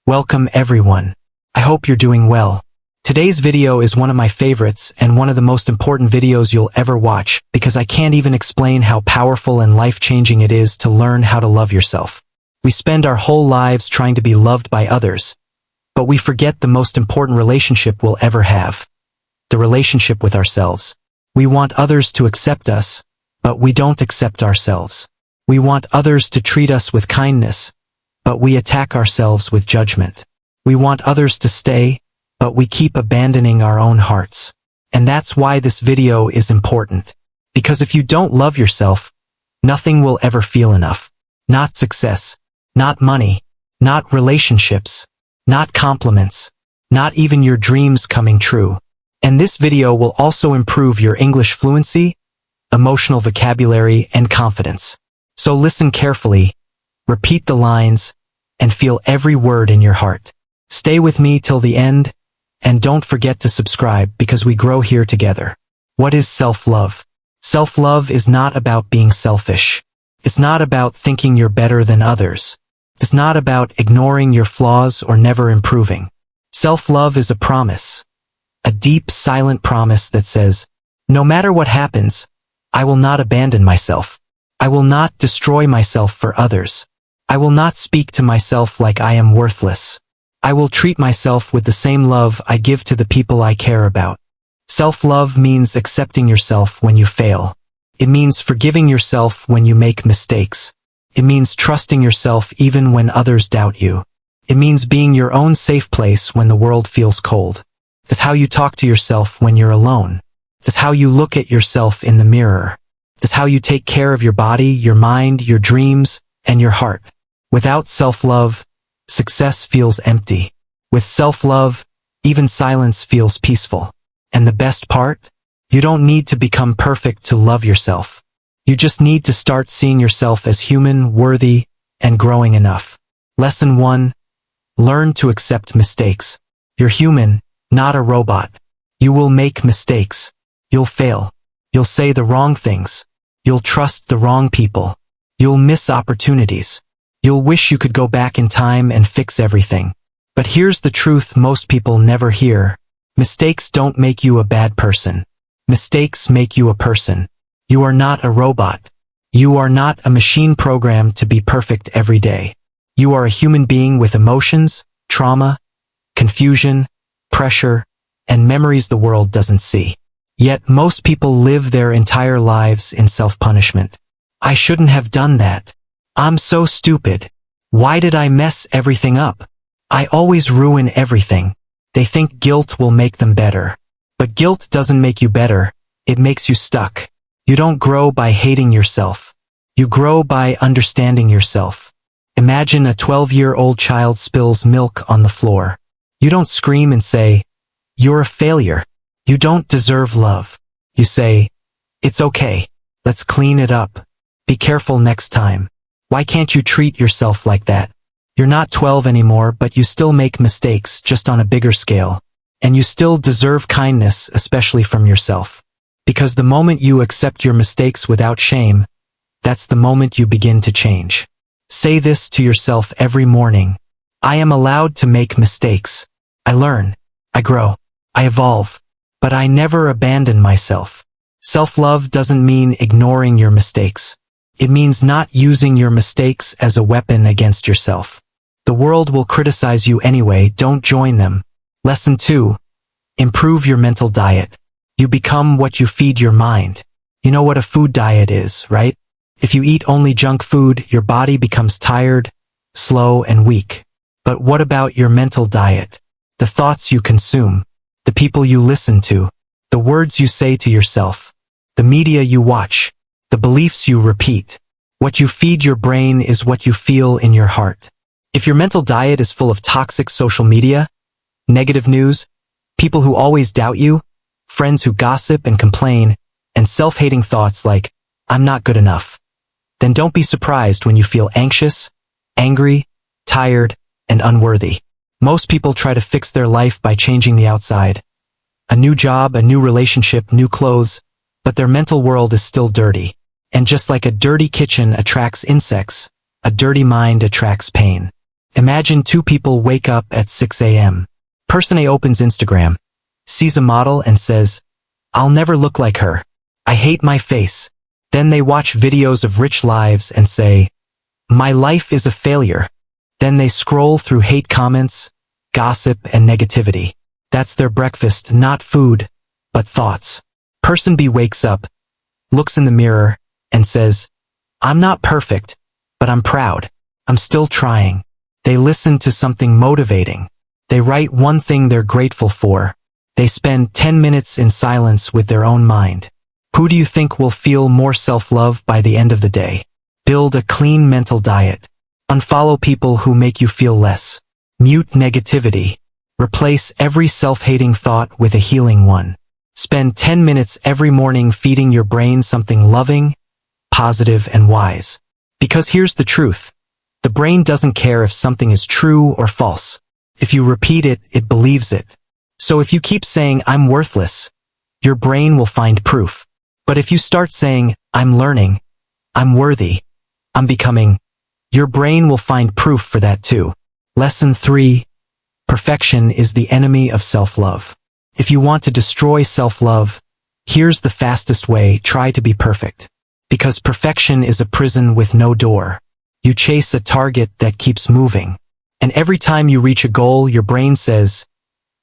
Welcome everyone. I hope you're doing well. Today's video is one of my favorites and one of the most important videos you'll ever watch because I can't even explain how powerful and life-changing it is to learn how to love yourself. We spend our whole lives trying to be loved by others, but we forget the most important relationship we'll ever have. The relationship with ourselves. We want others to accept us, but we don't accept ourselves. We want others to treat us with kindness, but we attack ourselves with judgment. We want others to stay, but we keep abandoning our own hearts. And that's why this video is important. Because if you don't love yourself, nothing will ever feel enough. Not success, not money, not relationships, not compliments, not even your dreams coming true. And this video will also improve your English fluency, emotional vocabulary, and confidence. So listen carefully, repeat the lines, and feel every word in your heart. Stay with me till the end, and don't forget to subscribe because we grow here together. What is self-love? Self-love is not about being selfish. It's not about thinking you're better than others. It's not about ignoring your flaws or never improving. Self-love is a promise. A deep, silent promise that says, no matter what happens, I will not abandon myself. I will not destroy myself for others. I will not speak to myself like I am worthless. I will treat myself with the same love I give to the people I care about. Self-love means accepting yourself when you fail. It means forgiving yourself when you make mistakes. It means trusting yourself even when others doubt you. It means being your own safe place when the world feels cold. It's how you talk to yourself when you're alone. It's how you look at yourself in the mirror. It's how you take care of your body, your mind, your dreams, and your heart. Without self-love, success feels empty. With self-love, even silence feels peaceful. And the best part? You don't need to become perfect to love yourself. You just need to start seeing yourself as human, worthy, and growing enough. Lesson 1. Learn to accept mistakes. You're human, not a robot. You will make mistakes. You'll fail. You'll say the wrong things. You'll trust the wrong people. You'll miss opportunities. You'll wish you could go back in time and fix everything. But here's the truth most people never hear. Mistakes don't make you a bad person. Mistakes make you a person. You are not a robot. You are not a machine programmed to be perfect every day. You are a human being with emotions, trauma, confusion, pressure, and memories the world doesn't see. Yet most people live their entire lives in self-punishment. I shouldn't have done that. I'm so stupid. Why did I mess everything up? I always ruin everything. They think guilt will make them better. But guilt doesn't make you better. It makes you stuck. You don't grow by hating yourself. You grow by understanding yourself. Imagine a 12-year-old child spills milk on the floor. You don't scream and say, "You're a failure. You don't deserve love." You say, "It's okay. Let's clean it up. Be careful next time." Why can't you treat yourself like that? You're not 12 anymore, but you still make mistakes just on a bigger scale. And you still deserve kindness, especially from yourself. Because the moment you accept your mistakes without shame, that's the moment you begin to change. Say this to yourself every morning. I am allowed to make mistakes. I learn. I grow. I evolve. But I never abandon myself. Self-love doesn't mean ignoring your mistakes. It means not using your mistakes as a weapon against yourself. The world will criticize you anyway, don't join them. Lesson 2. Improve your mental diet. You become what you feed your mind. You know what a food diet is, right? If you eat only junk food, your body becomes tired, slow, and weak. But what about your mental diet? The thoughts you consume. The people you listen to, the words you say to yourself, the media you watch, the beliefs you repeat. What you feed your brain is what you feel in your heart. If your mental diet is full of toxic social media, negative news, people who always doubt you, friends who gossip and complain, and self-hating thoughts like, "I'm not good enough," then don't be surprised when you feel anxious, angry, tired, and unworthy. Most people try to fix their life by changing the outside. A new job, a new relationship, new clothes, but their mental world is still dirty. And just like a dirty kitchen attracts insects, a dirty mind attracts pain. Imagine two people wake up at 6 a.m. Person A opens Instagram, sees a model and says, "I'll never look like her. I hate my face." Then they watch videos of rich lives and say, "My life is a failure." Then they scroll through hate comments, gossip, and negativity. That's their breakfast, not food, but thoughts. Person B wakes up, looks in the mirror, and says, "I'm not perfect, but I'm proud. I'm still trying." They listen to something motivating. They write one thing they're grateful for. They spend 10 minutes in silence with their own mind. Who do you think will feel more self-love by the end of the day? Build a clean mental diet. Unfollow people who make you feel less. Mute negativity. Replace every self-hating thought with a healing one. Spend 10 minutes every morning feeding your brain something loving, positive, and wise. Because here's the truth. The brain doesn't care if something is true or false. If you repeat it, it believes it. So if you keep saying, "I'm worthless," your brain will find proof. But if you start saying, "I'm learning," "I'm worthy," "I'm becoming," your brain will find proof for that too. Lesson 3. Perfection is the enemy of self-love. If you want to destroy self-love, here's the fastest way: try to be perfect. Because perfection is a prison with no door. You chase a target that keeps moving. And every time you reach a goal, your brain says,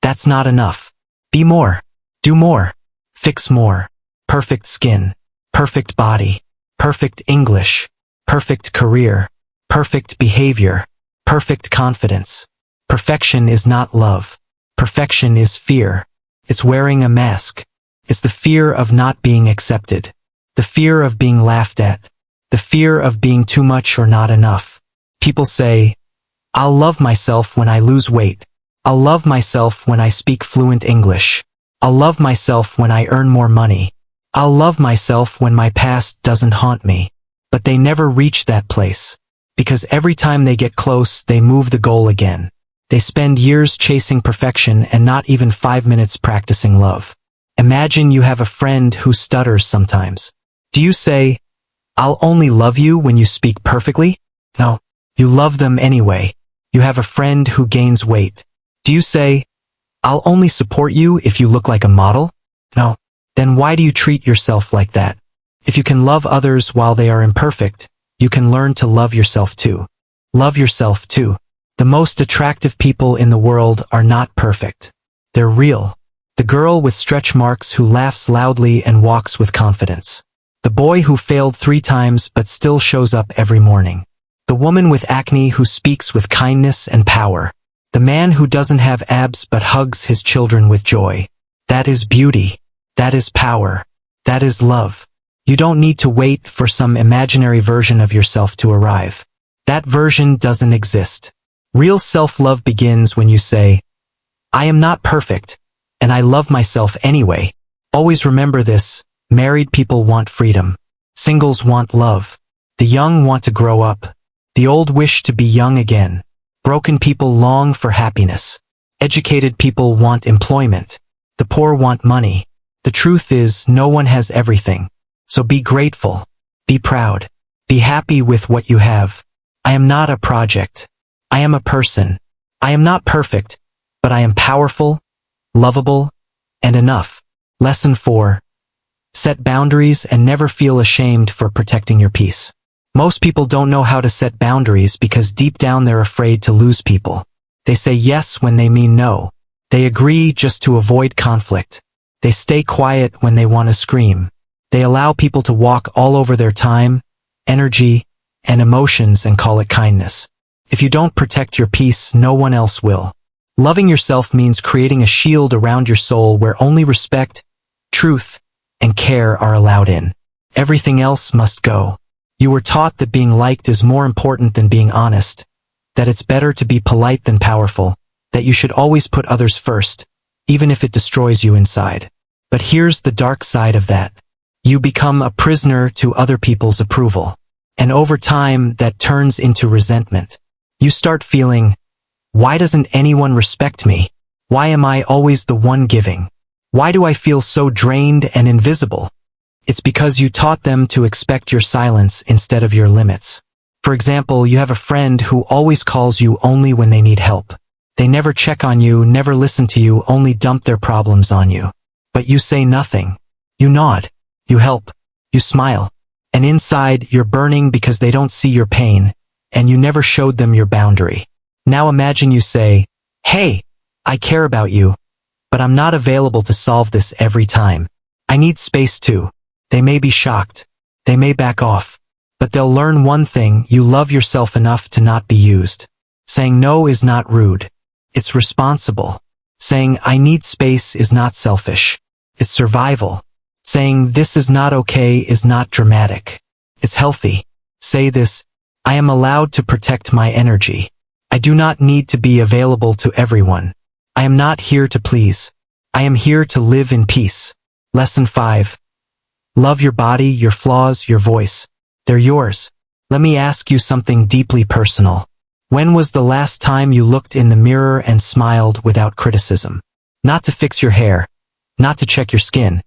"That's not enough. Be more. Do more. Fix more. Perfect skin. Perfect body. Perfect English. Perfect career. Perfect behavior. Perfect confidence." Perfection is not love. Perfection is fear. It's wearing a mask. It's the fear of not being accepted. The fear of being laughed at. The fear of being too much or not enough. People say, "I'll love myself when I lose weight. I'll love myself when I speak fluent English. I'll love myself when I earn more money. I'll love myself when my past doesn't haunt me." But they never reach that place. Because every time they get close, they move the goal again. They spend years chasing perfection and not even 5 minutes practicing love. Imagine you have a friend who stutters sometimes. Do you say, "I'll only love you when you speak perfectly"? No, you love them anyway. You have a friend who gains weight. Do you say, "I'll only support you if you look like a model"? No. Then why do you treat yourself like that? If you can love others while they are imperfect, you can learn to love yourself too. Love yourself too. The most attractive people in the world are not perfect. They're real. The girl with stretch marks who laughs loudly and walks with confidence. The boy who failed 3 times but still shows up every morning. The woman with acne who speaks with kindness and power. The man who doesn't have abs but hugs his children with joy. That is beauty. That is power. That is love. You don't need to wait for some imaginary version of yourself to arrive. That version doesn't exist. Real self-love begins when you say, "I am not perfect, and I love myself anyway." Always remember this: married people want freedom. Singles want love. The young want to grow up. The old wish to be young again. Broken people long for happiness. Educated people want employment. The poor want money. The truth is, no one has everything. So be grateful. Be proud. Be happy with what you have. I am not a project. I am a person. I am not perfect, but I am powerful, lovable, and enough. Lesson 4. Set boundaries and never feel ashamed for protecting your peace. Most people don't know how to set boundaries because deep down they're afraid to lose people. They say yes when they mean no. They agree just to avoid conflict. They stay quiet when they want to scream. They allow people to walk all over their time, energy, and emotions and call it kindness. If you don't protect your peace, no one else will. Loving yourself means creating a shield around your soul where only respect, truth, and care are allowed in. Everything else must go. You were taught that being liked is more important than being honest, that it's better to be polite than powerful, that you should always put others first, even if it destroys you inside. But here's the dark side of that. You become a prisoner to other people's approval. And over time, that turns into resentment. You start feeling, why doesn't anyone respect me? Why am I always the one giving? Why do I feel so drained and invisible? It's because you taught them to expect your silence instead of your limits. For example, you have a friend who always calls you only when they need help. They never check on you, never listen to you, only dump their problems on you. But you say nothing. You nod. You help. You smile. And inside, you're burning because they don't see your pain, and you never showed them your boundary. Now imagine you say, "Hey, I care about you, but I'm not available to solve this every time. I need space too." They may be shocked. They may back off. But they'll learn one thing: you love yourself enough to not be used. Saying no is not rude. It's responsible. Saying "I need space" is not selfish. It's survival. Saying "this is not okay" is not dramatic. It's healthy. Say this: "I am allowed to protect my energy. I do not need to be available to everyone. I am not here to please. I am here to live in peace." Lesson 5. Love your body, your flaws, your voice. They're yours. Let me ask you something deeply personal. When was the last time you looked in the mirror and smiled without criticism? Not to fix your hair. Not to check your skin.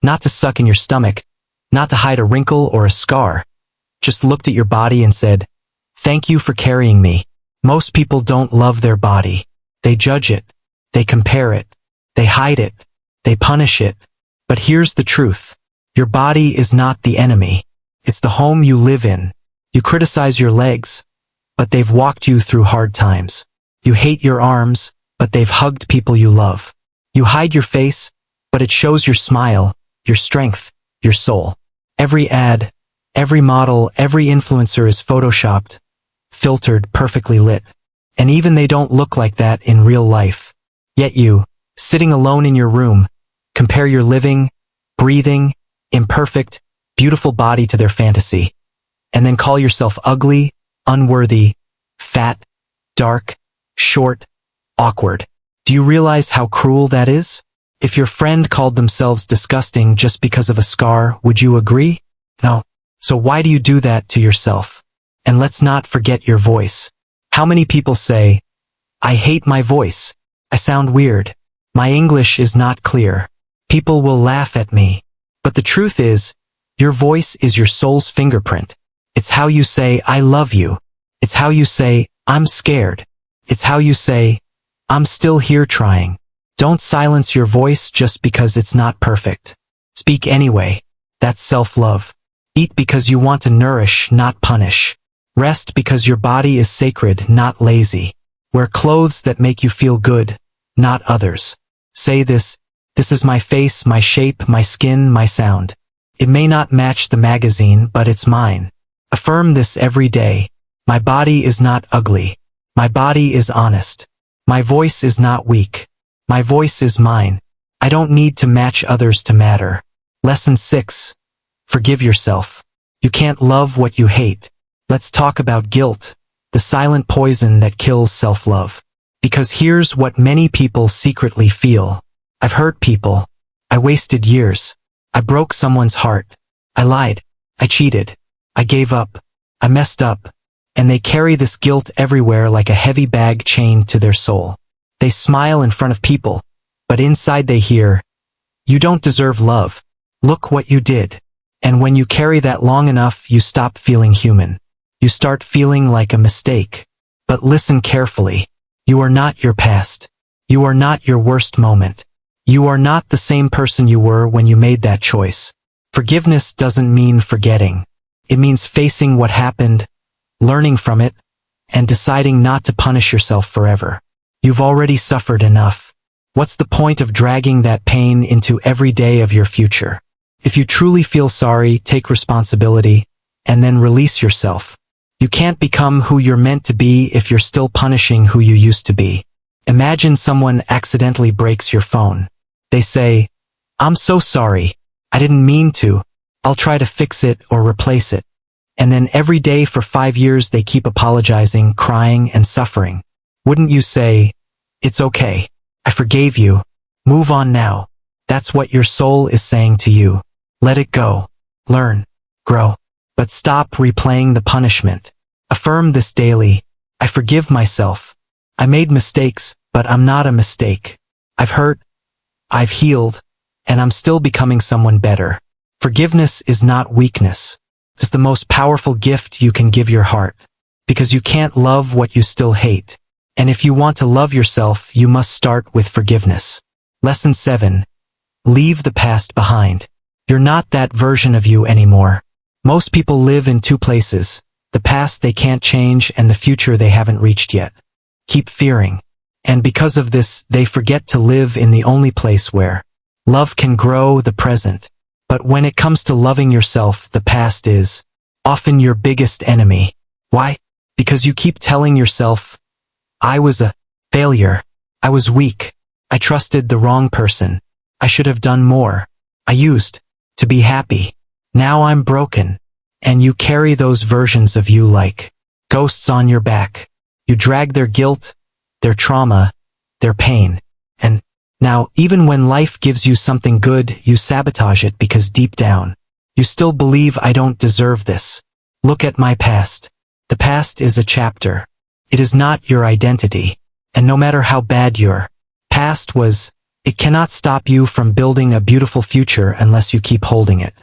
Not to suck in your stomach. Not to hide a wrinkle or a scar. Just looked at your body and said, "Thank you for carrying me." Most people don't love their body. They judge it. They compare it. They hide it. They punish it. But here's the truth. Your body is not the enemy. It's the home you live in. You criticize your legs, but they've walked you through hard times. You hate your arms, but they've hugged people you love. You hide your face, but it shows your smile, your strength, your soul. Every ad, every model, every influencer is photoshopped, filtered, perfectly lit. And even they don't look like that in real life. Yet you, sitting alone in your room, compare your living, breathing, imperfect, beautiful body to their fantasy, and then call yourself ugly, unworthy, fat, dark, short, awkward. Do you realize how cruel that is? If your friend called themselves disgusting just because of a scar, would you agree? No. So why do you do that to yourself? And let's not forget your voice. How many people say, "I hate my voice. I sound weird. My English is not clear. People will laugh at me." But the truth is, your voice is your soul's fingerprint. It's how you say, "I love you." It's how you say, "I'm scared." It's how you say, "I'm still here trying." Don't silence your voice just because it's not perfect. Speak anyway. That's self-love. Eat because you want to nourish, not punish. Rest because your body is sacred, not lazy. Wear clothes that make you feel good, not others. Say this: "This is my face, my shape, my skin, my sound. It may not match the magazine, but it's mine." Affirm this every day. My body is not ugly. My body is honest. My voice is not weak. My voice is mine. I don't need to match others to matter. Lesson 6. Forgive yourself. You can't love what you hate. Let's talk about guilt, the silent poison that kills self-love. Because here's what many people secretly feel. I've hurt people. I wasted years. I broke someone's heart. I lied. I cheated. I gave up. I messed up. And they carry this guilt everywhere like a heavy bag chained to their soul. They smile in front of people, but inside they hear, "You don't deserve love. Look what you did." And when you carry that long enough, you stop feeling human. You start feeling like a mistake. But listen carefully. You are not your past. You are not your worst moment. You are not the same person you were when you made that choice. Forgiveness doesn't mean forgetting. It means facing what happened, learning from it, and deciding not to punish yourself forever. You've already suffered enough. What's the point of dragging that pain into every day of your future? If you truly feel sorry, take responsibility, and then release yourself. You can't become who you're meant to be if you're still punishing who you used to be. Imagine someone accidentally breaks your phone. They say, "I'm so sorry. I didn't mean to. I'll try to fix it or replace it." And then every day for 5 years they keep apologizing, crying, and suffering. Wouldn't you say, "It's okay. I forgave you. Move on now"? That's what your soul is saying to you. Let it go. Learn. Grow. But stop replaying the punishment. Affirm this daily. I forgive myself. I made mistakes, but I'm not a mistake. I've hurt. I've healed. And I'm still becoming someone better. Forgiveness is not weakness. It's the most powerful gift you can give your heart. Because you can't love what you still hate. And if you want to love yourself, you must start with forgiveness. Lesson 7. Leave the past behind. You're not that version of you anymore. Most people live in two places, the past they can't change and the future they haven't reached yet. Keep fearing. And because of this, they forget to live in the only place where love can grow, the present. But when it comes to loving yourself, the past is often your biggest enemy. Why? Because you keep telling yourself, I was a failure. I was weak. I trusted the wrong person. I should have done more. I used to be happy. Now I'm broken. And you carry those versions of you like ghosts on your back. You drag their guilt, their trauma, their pain. And now, even when life gives you something good, you sabotage it because deep down, you still believe I don't deserve this. Look at my past. The past is a chapter. It is not your identity. And no matter how bad your past was, it cannot stop you from building a beautiful future unless you keep holding it.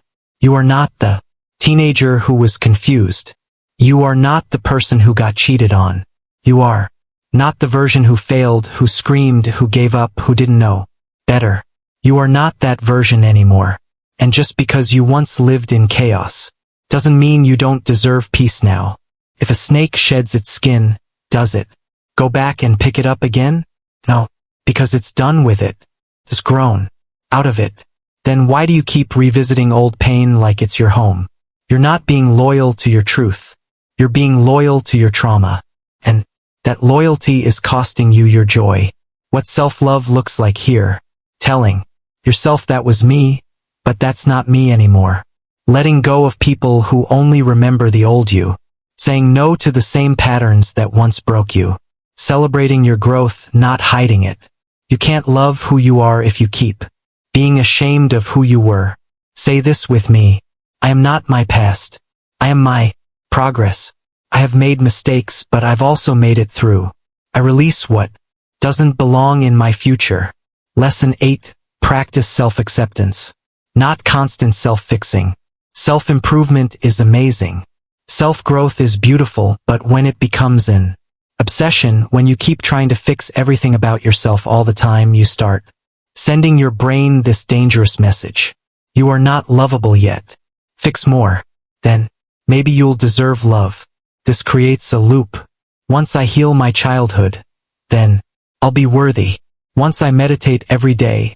You are not the teenager who was confused. You are not the person who got cheated on. You are not the version who failed, who screamed, who gave up, who didn't know better. You are not that version anymore. And just because you once lived in chaos, doesn't mean you don't deserve peace now. If a snake sheds its skin, does it go back and pick it up again? No, because it's done with it. It's grown out of it. Then why do you keep revisiting old pain like it's your home? You're not being loyal to your truth. You're being loyal to your trauma. And that loyalty is costing you your joy. What self-love looks like here. Telling yourself that was me, but that's not me anymore. Letting go of people who only remember the old you. Saying no to the same patterns that once broke you. Celebrating your growth, not hiding it. You can't love who you are if you keep being ashamed of who you were. Say this with me. I am not my past. I am my progress. I have made mistakes, but I've also made it through. I release what doesn't belong in my future. Lesson 8. Practice self-acceptance. Not constant self-fixing. Self-improvement is amazing. Self-growth is beautiful, but when it becomes an obsession, when you keep trying to fix everything about yourself all the time, you start sending your brain this dangerous message. You are not lovable yet. Fix more. Then, maybe you'll deserve love. This creates a loop. Once I heal my childhood, then I'll be worthy. Once I meditate every day,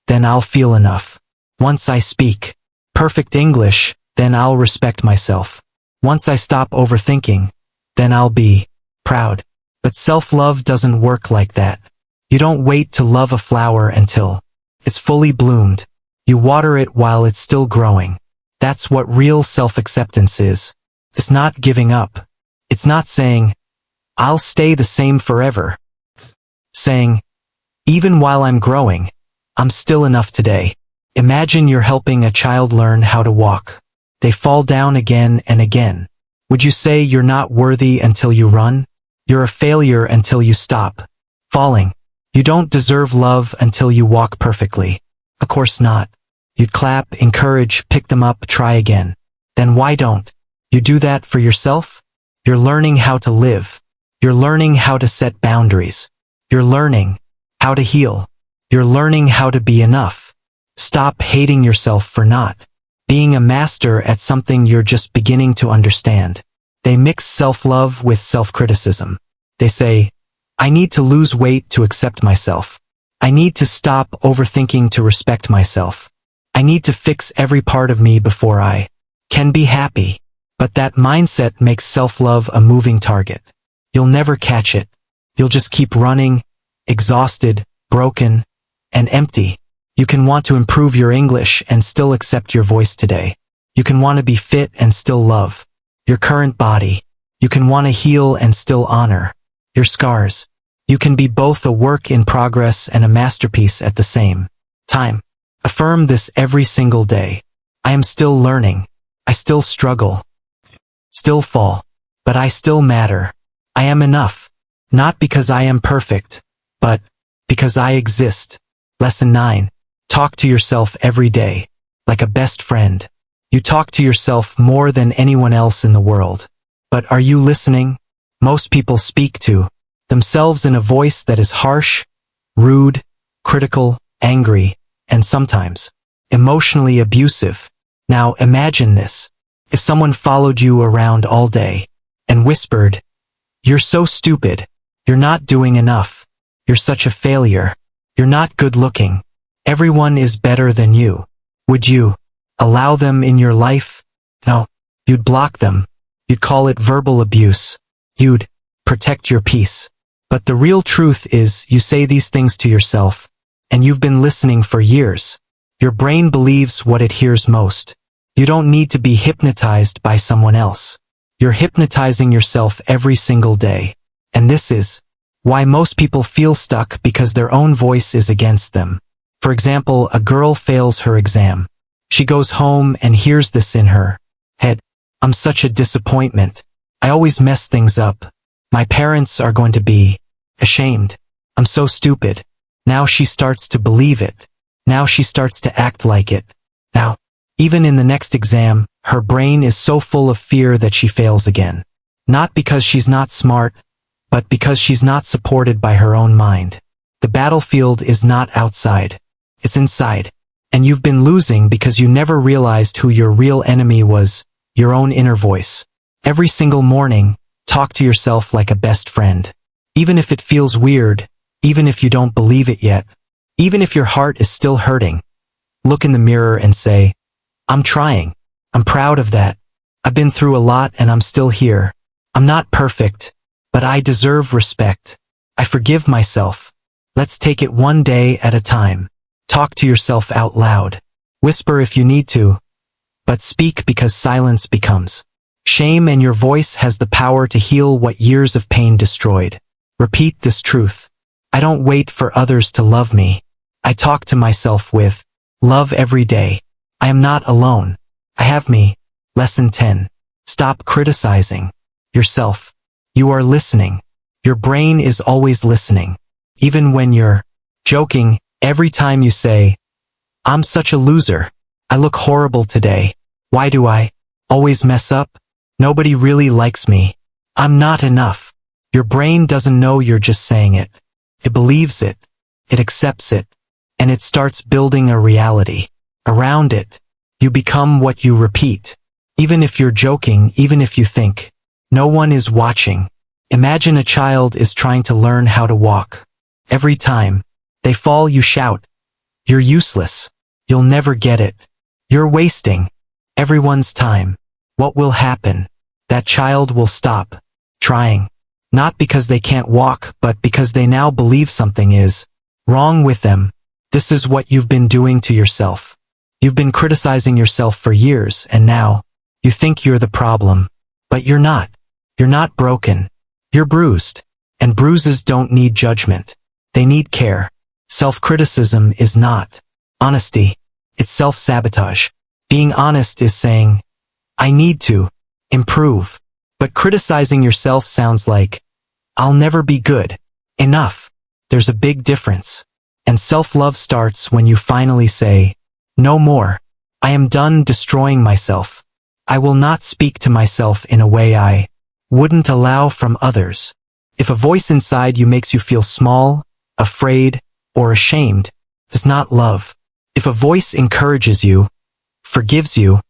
then I'll feel enough. Once I speak perfect English, then I'll respect myself. Once I stop overthinking, then I'll be proud. But self-love doesn't work like that. You don't wait to love a flower until it's fully bloomed. You water it while it's still growing. That's what real self-acceptance is. It's not giving up. It's not saying, I'll stay the same forever. Saying, even while I'm growing, I'm still enough today. Imagine you're helping a child learn how to walk. They fall down again and again. Would you say you're not worthy until you run? You're a failure until you stop falling. You don't deserve love until you walk perfectly. Of course not. You'd clap, encourage, pick them up, try again. Then why don't you do that for yourself? You're learning how to live. You're learning how to set boundaries. You're learning how to heal. You're learning how to be enough. Stop hating yourself for not being a master at something you're just beginning to understand. They mix self-love with self-criticism. They say, I need to lose weight to accept myself. I need to stop overthinking to respect myself. I need to fix every part of me before I can be happy. But that mindset makes self-love a moving target. You'll never catch it. You'll just keep running, exhausted, broken, and empty. You can want to improve your English and still accept your voice today. You can want to be fit and still love your current body. You can want to heal and still honor your scars. You can be both a work in progress and a masterpiece at the same time. Affirm this every single day. I am still learning. I still struggle. Still fall. But I still matter. I am enough. Not because I am perfect, but because I exist. Lesson 9. Talk to yourself every day, like a best friend. You talk to yourself more than anyone else in the world. But are you listening? Most people speak to themselves in a voice that is harsh, rude, critical, angry, and sometimes emotionally abusive. Now imagine this. If someone followed you around all day and whispered, "You're so stupid. You're not doing enough. You're such a failure. You're not good looking. Everyone is better than you." Would you allow them in your life? No. You'd block them. You'd call it verbal abuse. You'd protect your peace. But the real truth is you say these things to yourself, and you've been listening for years. Your brain believes what it hears most. You don't need to be hypnotized by someone else. You're hypnotizing yourself every single day. And this is why most people feel stuck, because their own voice is against them. For example, a girl fails her exam. She goes home and hears this in her head. "I'm such a disappointment. I always mess things up. My parents are going to be ashamed. I'm so stupid." Now she starts to believe it. Now she starts to act like it. Now, even in the next exam, her brain is so full of fear that she fails again. Not because she's not smart, but because she's not supported by her own mind. The battlefield is not outside. It's inside. And you've been losing because you never realized who your real enemy was, your own inner voice. Every single morning, talk to yourself like a best friend. Even if it feels weird, even if you don't believe it yet, even if your heart is still hurting, look in the mirror and say, "I'm trying. I'm proud of that. I've been through a lot and I'm still here. I'm not perfect, but I deserve respect. I forgive myself." Let's take it one day at a time. Talk to yourself out loud. Whisper if you need to, but speak, because silence becomes shame, and your voice has the power to heal what years of pain destroyed. Repeat this truth. I don't wait for others to love me. I talk to myself with love every day. I am not alone. I have me. Lesson 10. Stop criticizing yourself. You are listening. Your brain is always listening. Even when you're joking, every time you say, "I'm such a loser. I look horrible today. Why do I always mess up? Nobody really likes me. I'm not enough." Your brain doesn't know you're just saying it. It believes it. It accepts it. And it starts building a reality around it. You become what you repeat. Even if you're joking, even if you think no one is watching. Imagine a child is trying to learn how to walk. Every time they fall, you shout, "You're useless. You'll never get it. You're wasting everyone's time." What will happen? That child will stop trying. Not because they can't walk, but because they now believe something is wrong with them. This is what you've been doing to yourself. You've been criticizing yourself for years, and now you think you're the problem. But you're not. You're not broken. You're bruised. And bruises don't need judgment. They need care. Self-criticism is not honesty. It's self-sabotage. Being honest is saying, "I need to improve." But criticizing yourself sounds like, "I'll never be good enough." There's a big difference. And self-love starts when you finally say, "No more. I am done destroying myself. I will not speak to myself in a way I wouldn't allow from others." If a voice inside you makes you feel small, afraid, or ashamed, it's not love. If a voice encourages you, forgives you,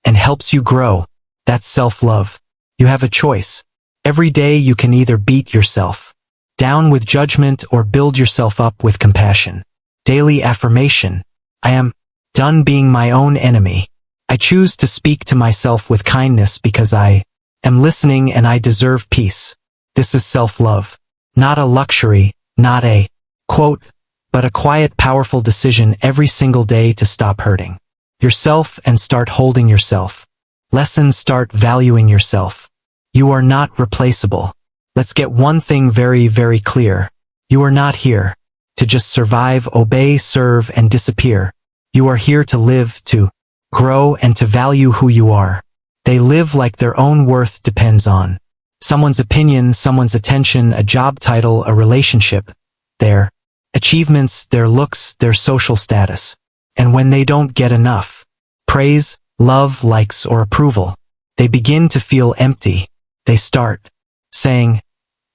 and helps you grow, that's self-love. You have a choice. Every day you can either beat yourself down with judgment or build yourself up with compassion. Daily affirmation. I am done being my own enemy. I choose to speak to myself with kindness because I am listening and I deserve peace. This is self-love. Not a luxury, not a quote, but a quiet, powerful decision every single day to stop hurting yourself and start holding yourself. Lesson: start valuing yourself. You are not replaceable. Let's get one thing very, very clear. You are not here to just survive, obey, serve, and disappear. You are here to live, to grow, and to value who you are. They live like their own worth depends on someone's opinion, someone's attention, a job title, a relationship, their achievements, their looks, their social status. And when they don't get enough praise, love, likes, or approval. They begin to feel empty. They start saying,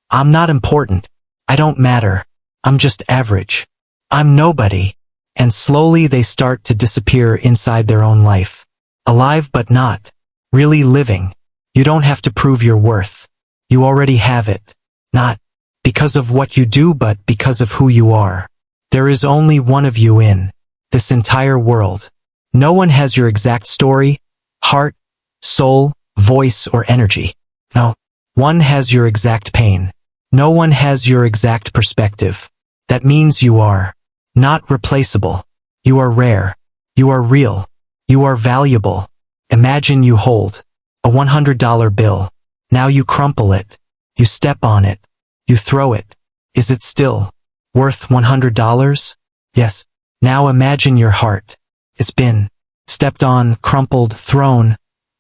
I'm not important. I don't matter. I'm just average. I'm nobody. And slowly they start to disappear inside their own life. Alive but not really living. You don't have to prove your worth. You already have it. Not because of what you do but because of who you are. There is only one of you in this entire world. No one has your exact story, heart, soul, voice, or energy. No. One has your exact pain. No one has your exact perspective. That means you are not replaceable. You are rare. You are real. You are valuable. Imagine you hold a $100 bill. Now you crumple it. You step on it. You throw it. Is it still worth $100? Yes. Now imagine your heart. It's been stepped on, crumpled, thrown,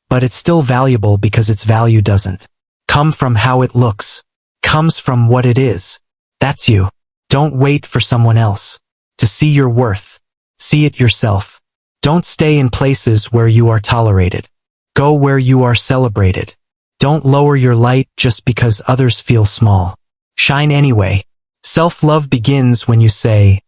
but it's still valuable because its value doesn't come from how it looks. Comes from what it is. That's you. Don't wait for someone else to see your worth. See it yourself. Don't stay in places where you are tolerated. Go where you are celebrated. Don't lower your light just because others feel small. Shine anyway. Self-love begins when you say,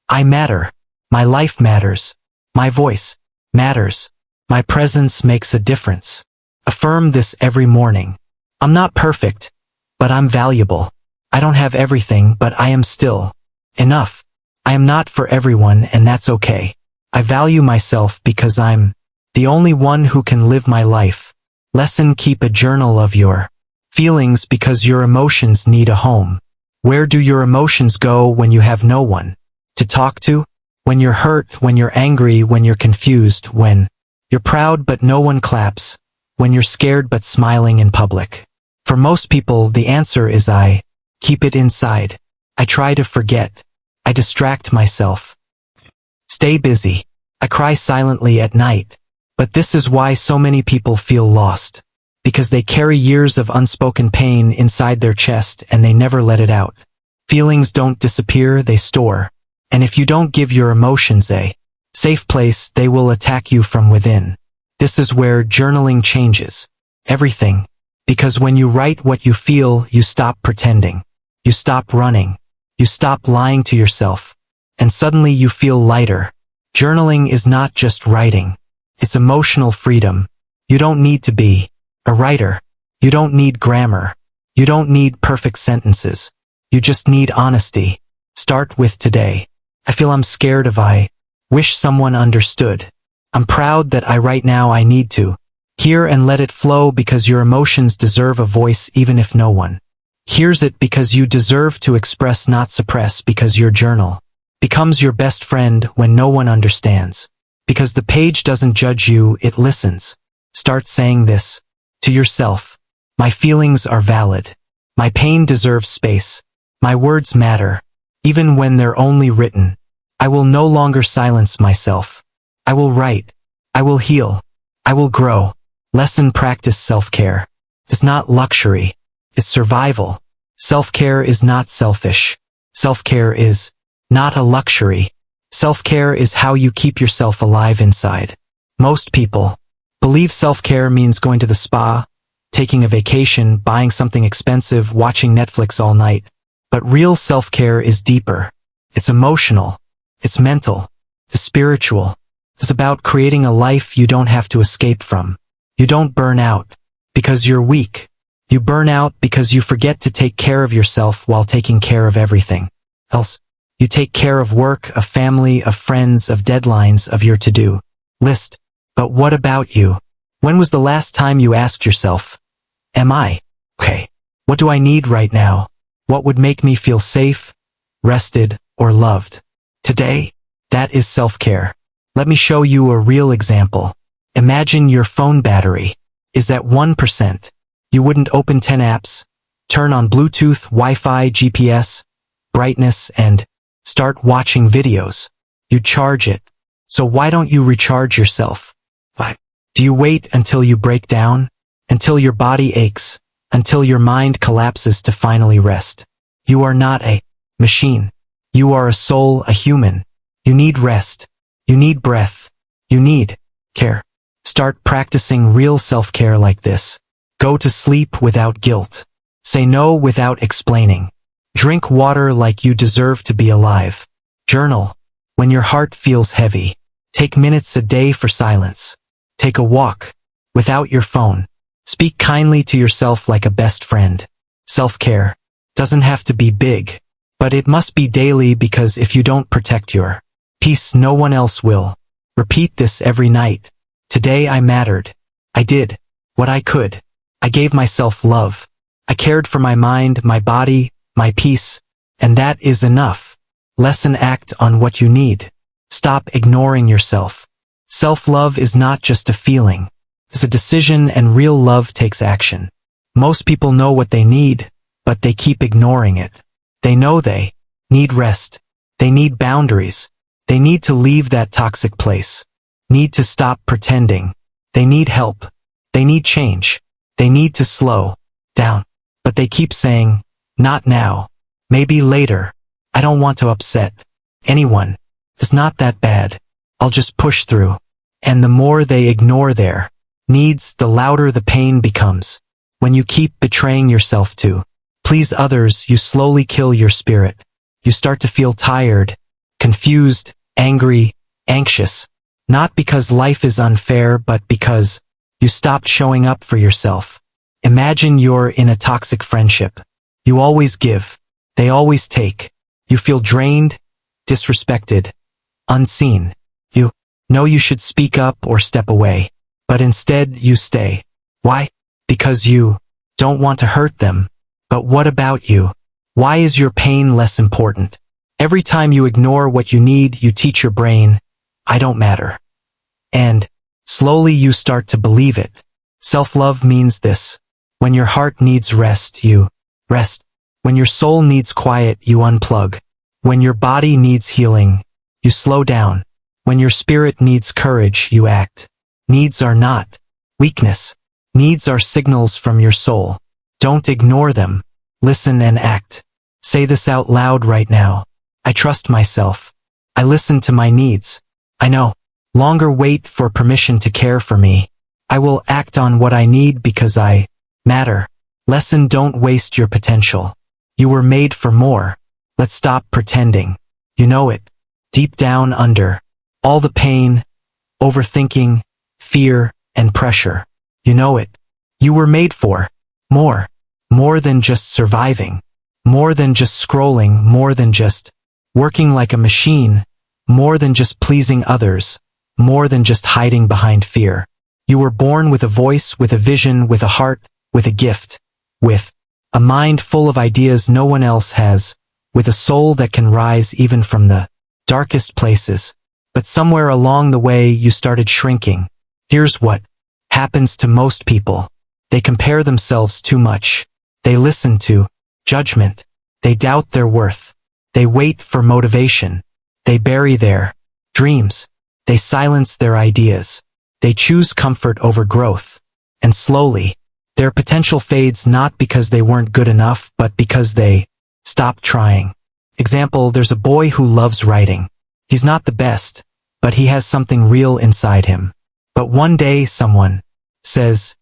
I matter. My life matters. My voice matters. My presence makes a difference. Affirm this every morning. I'm not perfect, but I'm valuable. I don't have everything, but I am still enough. I am not for everyone, and that's okay. I value myself because I'm the only one who can live my life. Lesson: keep a journal of your feelings because your emotions need a home. Where do your emotions go when you have no one to talk to? When you're hurt, when you're angry, when you're confused, when you're proud but no one claps, when you're scared but smiling in public. For most people, the answer is I keep it inside. I try to forget. I distract myself. Stay busy. I cry silently at night. But this is why so many people feel lost. Because they carry years of unspoken pain inside their chest and they never let it out. Feelings don't disappear, they store. And if you don't give your emotions a safe place, they will attack you from within. This is where journaling changes everything. Because when you write what you feel, you stop pretending. You stop running. You stop lying to yourself. And suddenly you feel lighter. Journaling is not just writing. It's emotional freedom. You don't need to be a writer. You don't need grammar. You don't need perfect sentences. You just need honesty. Start with today. I feel I'm scared of I wish someone understood. I'm proud that I right now I need to hear and let it flow because your emotions deserve a voice even if no one hears it, because you deserve to express, not suppress, because your journal becomes your best friend when no one understands. Because the page doesn't judge you, it listens. Start saying this to yourself. My feelings are valid. My pain deserves space. My words matter, even when they're only written. I will no longer silence myself. I will write. I will heal. I will grow. Lesson: practice self-care. It's not luxury. It's survival. Self-care is not selfish. Self-care is not a luxury. Self-care is how you keep yourself alive inside. Most people believe self-care means going to the spa, taking a vacation, buying something expensive, watching Netflix all night. But real self-care is deeper. It's emotional. It's mental. It's spiritual. It's about creating a life you don't have to escape from. You don't burn out because you're weak. You burn out because you forget to take care of yourself while taking care of everything else. You take care of work, of family, of friends, of deadlines, of your to-do list. But what about you? When was the last time you asked yourself, am I okay? What do I need right now? What would make me feel safe, rested, or loved? Today, that is self-care. Let me show you a real example. Imagine your phone battery is at 1%. You wouldn't open 10 apps, turn on Bluetooth, Wi-Fi, GPS, brightness, and start watching videos. You charge it. So why don't you recharge yourself? Why? Do you wait until you break down? Until your body aches? Until your mind collapses to finally rest? You are not a machine. You are a soul, a human. You need rest. You need breath. You need care. Start practicing real self-care like this. Go to sleep without guilt. Say no without explaining. Drink water like you deserve to be alive. Journal when your heart feels heavy. Take minutes a day for silence. Take a walk without your phone. Speak kindly to yourself like a best friend. Self-care doesn't have to be big, but it must be daily, because if you don't protect your peace, no one else will. Repeat this every night. Today I mattered. I did what I could. I gave myself love. I cared for my mind, my body, my peace, and that is enough. Lesson: act on what you need. Stop ignoring yourself. Self-love is not just a feeling. It's a decision, and real love takes action. Most people know what they need, but they keep ignoring it. They know they need rest. They need boundaries. They need to leave that toxic place. Need to stop pretending. They need help. They need change. They need to slow down. But they keep saying, not now. Maybe later. I don't want to upset anyone. It's not that bad. I'll just push through. And the more they ignore their needs, the louder the pain becomes. When you keep betraying yourself to please others, you slowly kill your spirit. You start to feel tired, confused, angry, anxious. Not because life is unfair, but because you stopped showing up for yourself. Imagine you're in a toxic friendship. You always give. They always take. You feel drained, disrespected, unseen. You know you should speak up or step away, but instead you stay. Why? Because you don't want to hurt them. But what about you? Why is your pain less important? Every time you ignore what you need, you teach your brain, I don't matter. And slowly you start to believe it. Self-love means this. When your heart needs rest, you rest. When your soul needs quiet, you unplug. When your body needs healing, you slow down. When your spirit needs courage, you act. Needs are not weakness. Needs are signals from your soul. Don't ignore them. Listen and act. Say this out loud right now. I trust myself. I listen to my needs. I no longer wait for permission to care for me. I will act on what I need because I matter. Lesson: don't waste your potential. You were made for more. Let's stop pretending. You know it. Deep down under all the pain, overthinking, fear, and pressure. You know it. You were made for more. More than just surviving. More than just scrolling. More than just working like a machine. More than just pleasing others. More than just hiding behind fear. You were born with a voice, with a vision, with a heart, with a gift. With a mind full of ideas no one else has. With a soul that can rise even from the darkest places. But somewhere along the way you started shrinking. Here's what happens to most people. They compare themselves too much. They listen to judgment. They doubt their worth. They wait for motivation. They bury their dreams. They silence their ideas. They choose comfort over growth. And slowly, their potential fades, not because they weren't good enough, but because they stopped trying. Example: there's a boy who loves writing. He's not the best, but he has something real inside him. But one day someone says,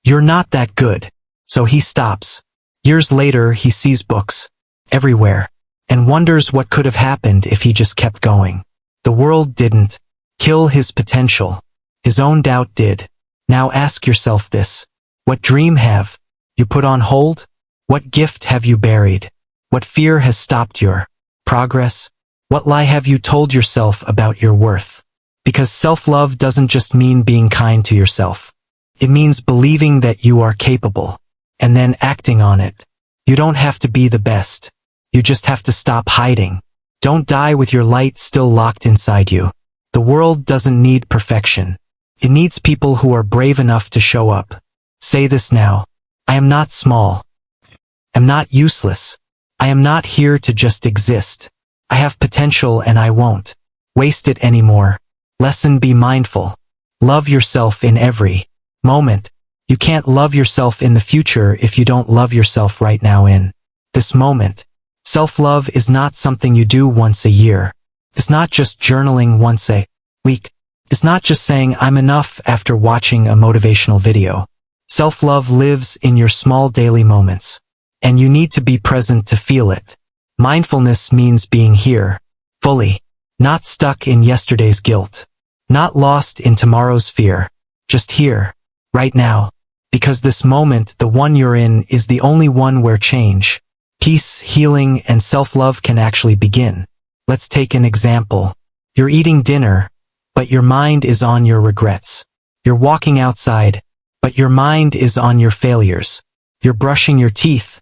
"You're not that good." So he stops. Years later, he sees books everywhere and wonders what could have happened if he just kept going. The world didn't kill his potential. His own doubt did. Now ask yourself this. What dream have you put on hold? What gift have you buried? What fear has stopped your progress? What lie have you told yourself about your worth? Because self-love doesn't just mean being kind to yourself. It means believing that you are capable, and then acting on it. You don't have to be the best. You just have to stop hiding. Don't die with your light still locked inside you. The world doesn't need perfection. It needs people who are brave enough to show up. Say this now. I am not small. I'm not useless. I am not here to just exist. I have potential and I won't waste it anymore. Lesson: be mindful. Love yourself in every moment. You can't love yourself in the future if you don't love yourself right now in this moment. Self-love is not something you do once a year. It's not just journaling once a week. is not just saying I'm enough after watching a motivational video. Self-love lives in your small daily moments, and you need to be present to feel it. Mindfulness means being here, fully, not stuck in yesterday's guilt, not lost in tomorrow's fear, just here, right now, because this moment, the one you're in, is the only one where change, peace, healing, and self-love can actually begin. Let's take an example. You're eating dinner, but your mind is on your regrets. You're walking outside, but your mind is on your failures. You're brushing your teeth,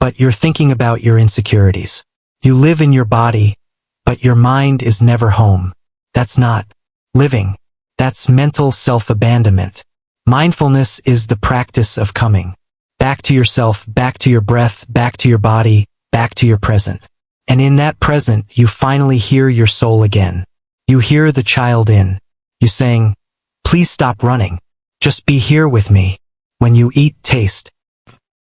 but you're thinking about your insecurities. You live in your body, but your mind is never home. That's not living. That's mental self-abandonment. Mindfulness is the practice of coming back to yourself, back to your breath, back to your body, back to your present. And in that present, you finally hear your soul again. You hear the child in you saying, please stop running. Just be here with me. When you eat, taste.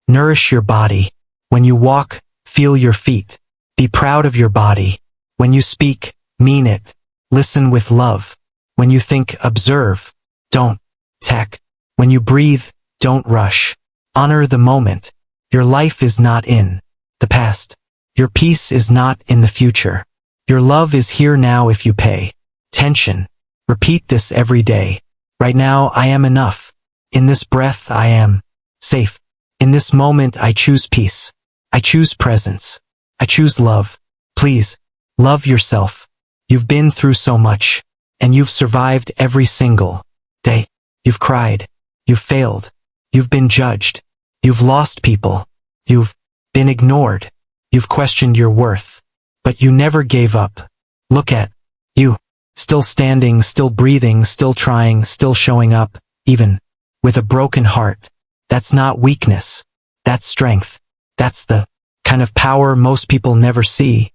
Nourish your body. When you walk, feel your feet. Be proud of your body. When you speak, mean it. Listen with love. When you think, observe. Don't tech. When you breathe, don't rush. Honor the moment. Your life is not in the past. Your peace is not in the future. Your love is here now if you pay attention. Repeat this every day. Right now I am enough. In this breath I am safe. In this moment I choose peace. I choose presence. I choose love. Please, love yourself. You've been through so much, and you've survived every single day. You've cried. You've failed. You've been judged. You've lost people. You've been ignored. You've questioned your worth. But you never gave up. Look at you. Still standing, still breathing, still trying, still showing up, even with a broken heart. That's not weakness. That's strength. That's the kind of power most people never see,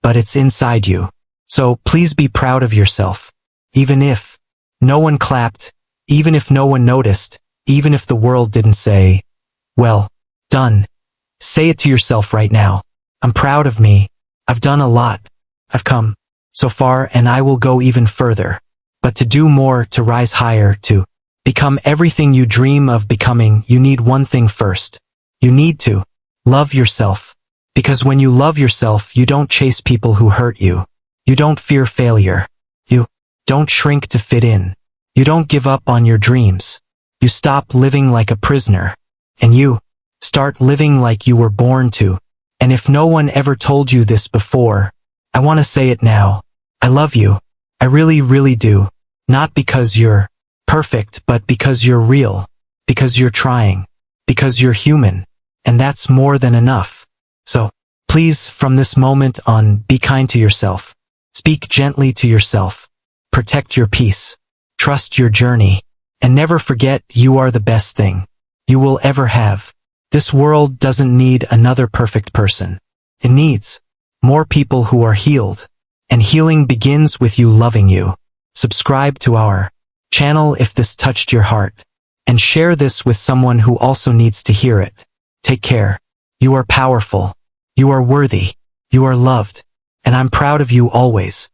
but it's inside you. So please be proud of yourself. Even if no one clapped, even if no one noticed, even if the world didn't say, well done. Say it to yourself right now. I'm proud of me. I've done a lot. I've come so far and I will go even further. But to do more, to rise higher, to become everything you dream of becoming, you need one thing first. You need to love yourself. Because when you love yourself, you don't chase people who hurt you. You don't fear failure. You don't shrink to fit in. You don't give up on your dreams. You stop living like a prisoner. And you start living like you were born to. And if no one ever told you this before, I want to say it now. I love you. I really, really do. Not because you're perfect, but because you're real. Because you're trying. Because you're human. And that's more than enough. So, please, from this moment on, be kind to yourself. Speak gently to yourself. Protect your peace. Trust your journey. And never forget you are the best thing you will ever have. This world doesn't need another perfect person. It needs more people who are healed. And healing begins with you loving you. Subscribe to our channel if this touched your heart. And share this with someone who also needs to hear it. Take care. You are powerful. You are worthy. You are loved. And I'm proud of you always.